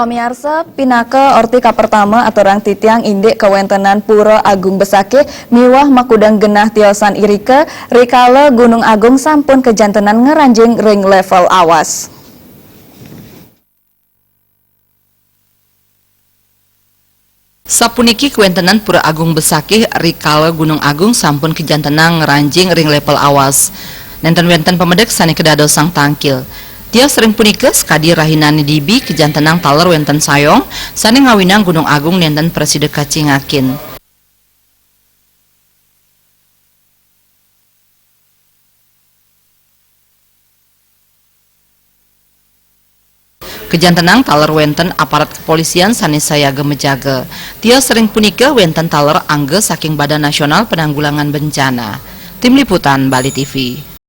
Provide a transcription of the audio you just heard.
Pamiarsa pinake orti ka pertama aturang titiang indek kawentenan Pura Agung Besake miwah makudang genah tiosan irike rikala Gunung Agung sampun kejantenan ngeranjing ring level awas. Sapuniki kawentenan Pura Agung Besake rikala Gunung Agung sampun kejantenan ngeranjing ring level awas. Nenten-wenten pemedek sani kedado sang tangkil. Dia sering punika sekadi rahinani dibi kejantenang taler wenten sayong sani ngawinang Gunung Agung nenten preside kacingakin. Kejantenang taler wenten aparat kepolisian sani saya gemejaga. Dia sering punika wenten taler angge saking Badan Nasional Penanggulangan Bencana. Tim Liputan Bali TV.